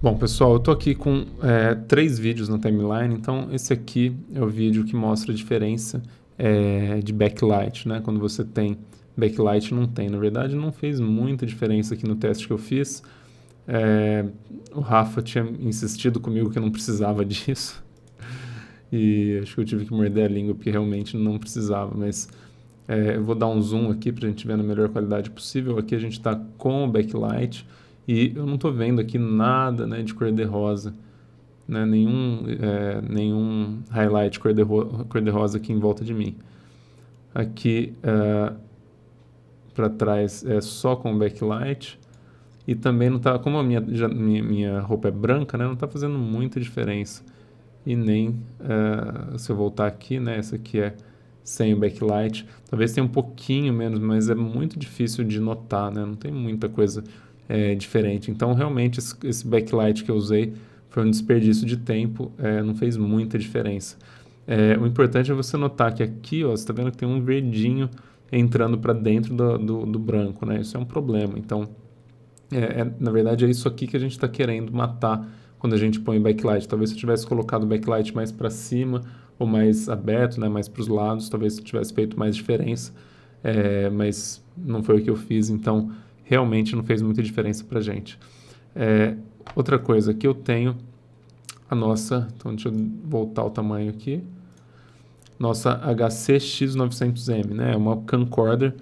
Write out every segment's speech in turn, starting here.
Bom, pessoal, eu tô aqui com 3 vídeos na timeline, então esse aqui é o vídeo que mostra a diferença de backlight, né? Quando você tem backlight, não tem. Na verdade, não fez muita diferença aqui no teste que eu fiz. O Rafa tinha insistido comigo que eu não precisava disso, e acho que eu tive que morder a língua porque realmente não precisava, mas eu vou dar um zoom aqui para a gente ver na melhor qualidade possível. Aqui a gente está com o backlight e eu não estou vendo aqui nada, né, de cor-de-rosa, né, nenhum highlight cor-de-rosa aqui em volta de mim. Aqui para trás é só com o backlight e também não está, como a minha roupa é branca, né, não está fazendo muita diferença. E nem se eu voltar aqui, né, essa aqui é sem o backlight, talvez tenha um pouquinho menos, mas é muito difícil de notar, né? Não tem muita coisa diferente. Então, realmente, esse backlight que eu usei foi um desperdício de tempo, não fez muita diferença. O importante é você notar que aqui, ó, você está vendo que tem um verdinho entrando para dentro do branco, né? Isso é um problema. Então, na verdade, é isso aqui que a gente está querendo matar quando a gente põe backlight. Talvez se eu tivesse colocado o backlight mais para cima ou mais aberto, né, mais para os lados, talvez tivesse feito mais diferença, mas não foi o que eu fiz, então realmente não fez muita diferença para a gente. Outra coisa, aqui eu tenho a nossa, então deixa eu voltar o tamanho aqui, nossa HC-X900M, né, é uma camcorder,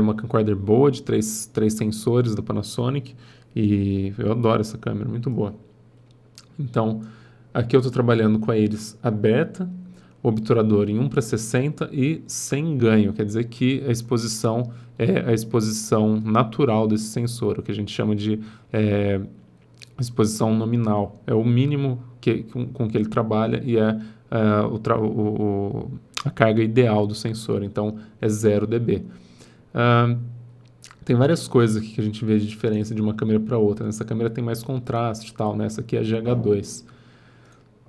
uma camcorder boa, de três sensores da Panasonic, e eu adoro essa câmera, muito boa. Então, aqui eu estou trabalhando com a íris aberta, o obturador em 1:60 e sem ganho, quer dizer que a exposição é a exposição natural desse sensor, o que a gente chama de exposição nominal. É o mínimo com que ele trabalha e é a carga ideal do sensor, então é 0 dB. Tem várias coisas aqui que a gente vê de diferença de uma câmera para outra. Essa câmera tem mais contraste e tal, né? Essa aqui é a GH2.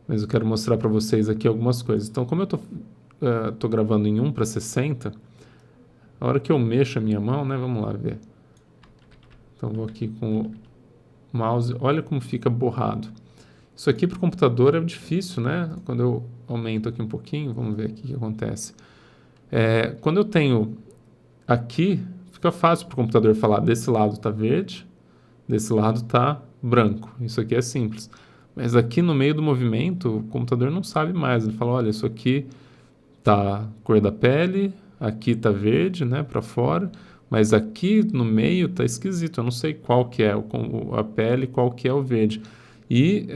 Mas eu quero mostrar para vocês aqui algumas coisas. Então, como eu tô gravando em 1:60, a hora que eu mexo a minha mão, né? Vamos lá ver. Então, vou aqui com o mouse. Olha como fica borrado. Isso aqui para o computador é difícil, né? Quando eu aumento aqui um pouquinho, vamos ver aqui o que acontece. Quando eu tenho aqui, fica fácil para o computador falar, desse lado está verde, desse lado está branco. Isso aqui é simples. Mas aqui no meio do movimento, o computador não sabe mais. Ele fala, olha, isso aqui tá cor da pele, aqui tá verde, né, para fora, mas aqui no meio tá esquisito. Eu não sei qual que é a pele, qual que é o verde. E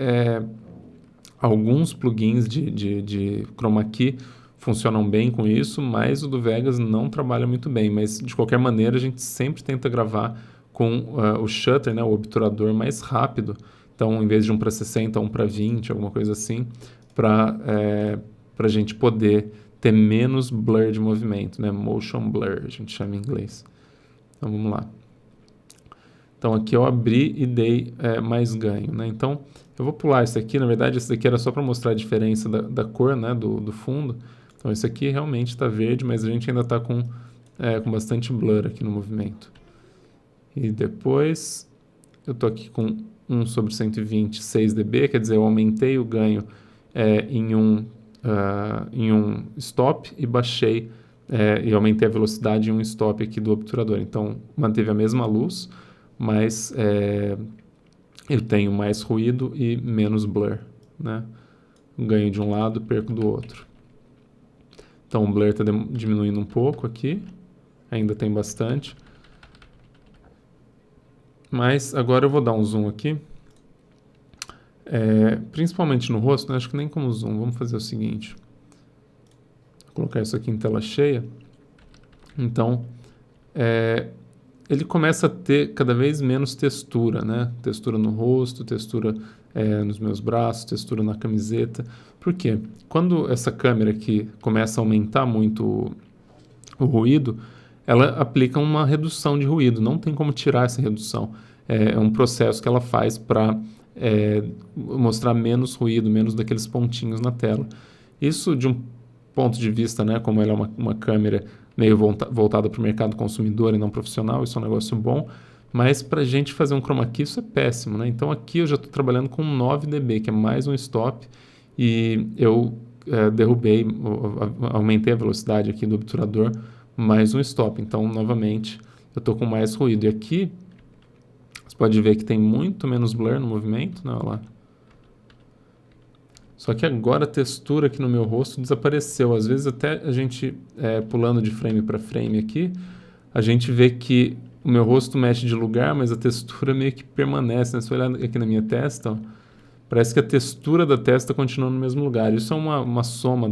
alguns plugins de chroma key funcionam bem com isso, mas o do Vegas não trabalha muito bem. Mas, de qualquer maneira, a gente sempre tenta gravar com o shutter, né, o obturador mais rápido. Então, em vez de 1:60, 1:20, alguma coisa assim, para a gente poder ter menos blur de movimento, né? Motion blur, a gente chama em inglês. Então, vamos lá. Então, aqui eu abri e dei mais ganho, né? Então, eu vou pular esse aqui. Na verdade, esse daqui era só para mostrar a diferença da cor, né? Do fundo. Então, esse aqui realmente está verde, mas a gente ainda está com bastante blur aqui no movimento. E depois, eu estou aqui com 1/120, 6 dB, quer dizer, eu aumentei o ganho em um stop e baixei e aumentei a velocidade em um stop aqui do obturador. Então, manteve a mesma luz, mas eu tenho mais ruído e menos blur, né? Ganho de um lado, perco do outro. Então, o blur está diminuindo um pouco aqui, ainda tem bastante. Mas agora eu vou dar um zoom aqui, principalmente no rosto, né? Acho que nem como zoom. Vamos fazer o seguinte, vou colocar isso aqui em tela cheia. Então, ele começa a ter cada vez menos textura, né? Textura no rosto, textura nos meus braços, textura na camiseta. Por quê? Quando essa câmera aqui começa a aumentar muito o ruído, ela aplica uma redução de ruído, não tem como tirar essa redução. É um processo que ela faz para mostrar menos ruído, menos daqueles pontinhos na tela. Isso, de um ponto de vista, né, como ela é uma câmera meio voltada para o mercado consumidor e não profissional, isso é um negócio bom, Mas para a gente fazer um chroma key isso é péssimo, né? Então aqui eu já estou trabalhando com 9 dB, que é mais um stop, e eu derrubei, aumentei a velocidade aqui do obturador, mais um stop. Então, novamente, eu estou com mais ruído. E aqui, você pode ver que tem muito menos blur no movimento, né? Olha lá. Só que agora a textura aqui no meu rosto desapareceu. Às vezes até a gente, pulando de frame para frame aqui, a gente vê que o meu rosto mexe de lugar, mas a textura meio que permanece, né? Se eu olhar aqui na minha testa, ó, parece que a textura da testa continua no mesmo lugar. Isso é uma soma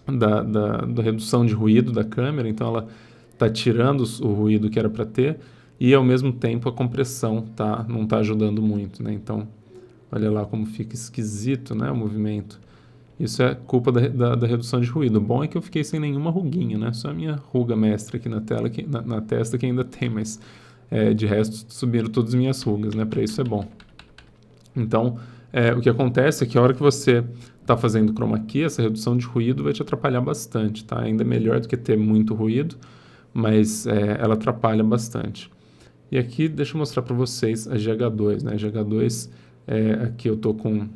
da redução de ruído da câmera, então ela está tirando o ruído que era para ter, e ao mesmo tempo a compressão não está ajudando muito, né? Então, olha lá como fica esquisito, né, o movimento. Isso é culpa da redução de ruído. O bom é que eu fiquei sem nenhuma ruguinha, né? Só a minha ruga mestra aqui na tela, na testa que ainda tem, mas de resto subiram todas as minhas rugas, né? Para isso é bom. Então, o que acontece é que a hora que você está fazendo chroma key, essa redução de ruído vai te atrapalhar bastante, tá? Ainda é melhor do que ter muito ruído, mas ela atrapalha bastante. E aqui, deixa eu mostrar para vocês a GH2, né? GH2, aqui eu tô com...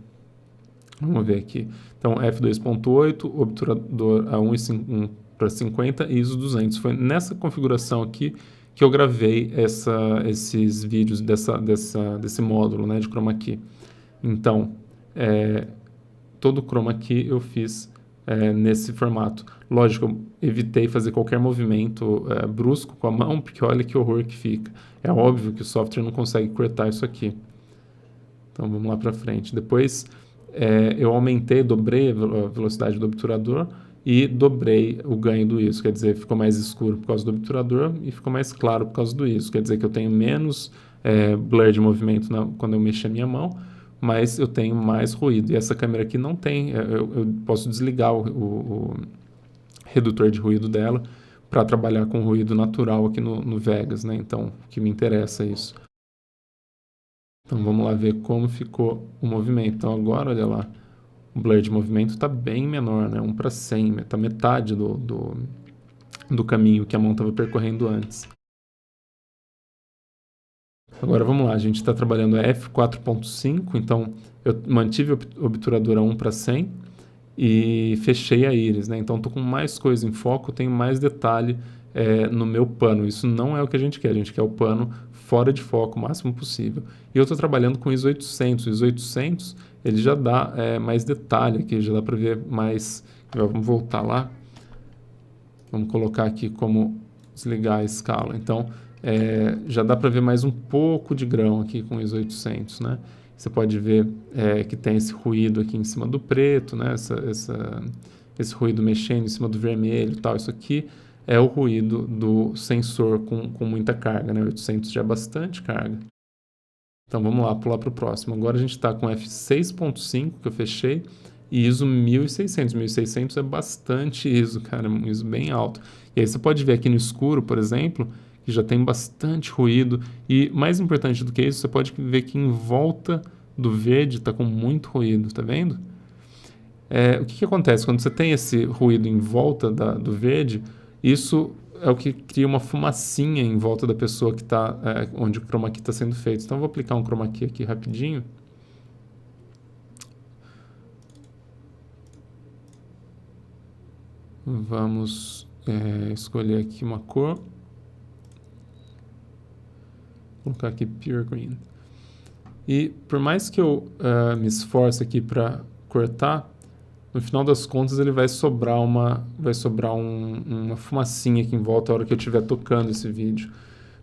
Vamos ver aqui. Então, f2.8, obturador a 1 para 50 e ISO 200. Foi nessa configuração aqui que eu gravei esses vídeos desse módulo, né, de chroma key. Então, todo o chroma key eu fiz nesse formato. Lógico, eu evitei fazer qualquer movimento brusco com a mão, porque olha que horror que fica. É óbvio que o software não consegue cortar isso aqui. Então, vamos lá para frente. Depois, eu dobrei a velocidade do obturador e dobrei o ganho do ISO. Quer dizer, ficou mais escuro por causa do obturador e ficou mais claro por causa do ISO. Quer dizer que eu tenho menos blur de movimento quando eu mexo a minha mão, mas eu tenho mais ruído. E essa câmera aqui não tem, eu posso desligar o redutor de ruído dela para trabalhar com ruído natural aqui no Vegas, né? Então, o que me interessa é isso. Então, vamos lá ver como ficou o movimento. Então, agora, olha lá, o blur de movimento está bem menor, né? 1 para 100, está metade do caminho que a mão estava percorrendo antes. Agora vamos lá, a gente está trabalhando f4.5, então eu mantive o obturador a 1 para 100 e fechei a íris, né? Então estou com mais coisa em foco, tenho mais detalhe no meu pano. Isso não é o que a gente quer o pano fora de foco o máximo possível. E eu estou trabalhando com ISO 800. O ISO 800 ele já dá mais detalhe aqui, já dá para ver mais. Vamos voltar lá. Vamos colocar aqui como desligar a escala. Então, já dá para ver mais um pouco de grão aqui com ISO 800, né? Você pode ver que tem esse ruído aqui em cima do preto, né? Esse ruído mexendo em cima do vermelho e tal. Isso aqui é o ruído do sensor com muita carga, né? 800 já é bastante carga. Então, vamos lá, pular para o próximo. Agora a gente está com f6.5, que eu fechei, e ISO 1600. 1600 é bastante ISO, cara, um ISO bem alto. E aí você pode ver aqui no escuro, por exemplo, que já tem bastante ruído. E mais importante do que isso, você pode ver que em volta do verde está com muito ruído, tá vendo? O que acontece? Quando você tem esse ruído em volta do verde, isso é o que cria uma fumacinha em volta da pessoa que está, onde o chroma key está sendo feito. Então, eu vou aplicar um chroma key aqui rapidinho. Vamos escolher aqui uma cor. Vou colocar aqui Pure Green. E por mais que eu me esforce aqui para cortar, no final das contas ele vai sobrar uma fumacinha aqui em volta a hora que eu estiver tocando esse vídeo.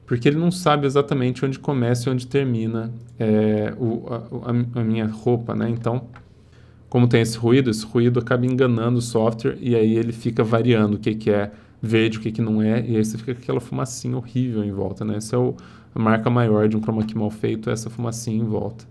Porque ele não sabe exatamente onde começa e onde termina a minha roupa, né? Então, como tem esse ruído acaba enganando o software e aí ele fica variando o que é verde, o que não é, e aí você fica com aquela fumacinha horrível em volta, né? Essa é a marca maior de um chroma key mal feito, é essa fumacinha em volta.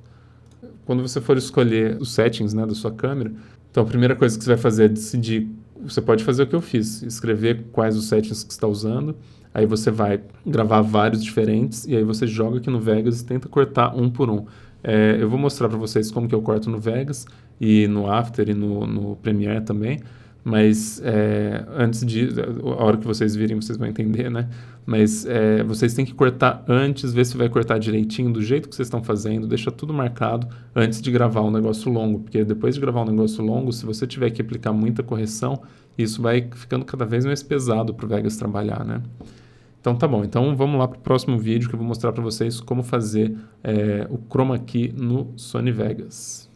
Quando você for escolher os settings, né, da sua câmera, então a primeira coisa que você vai fazer é decidir, você pode fazer o que eu fiz, escrever quais os settings que você está usando, aí você vai gravar vários diferentes, e aí você joga aqui no Vegas e tenta cortar um por um. Eu vou mostrar para vocês como que eu corto no Vegas, e no After e no Premiere também, Mas antes de, a hora que vocês virem, vocês vão entender, né? Mas vocês têm que cortar antes, ver se vai cortar direitinho, do jeito que vocês estão fazendo, deixa tudo marcado antes de gravar um negócio longo, porque depois de gravar um negócio longo, se você tiver que aplicar muita correção, isso vai ficando cada vez mais pesado para o Vegas trabalhar, né? Então tá bom, então vamos lá para o próximo vídeo que eu vou mostrar para vocês como fazer o Chroma Key no Sony Vegas.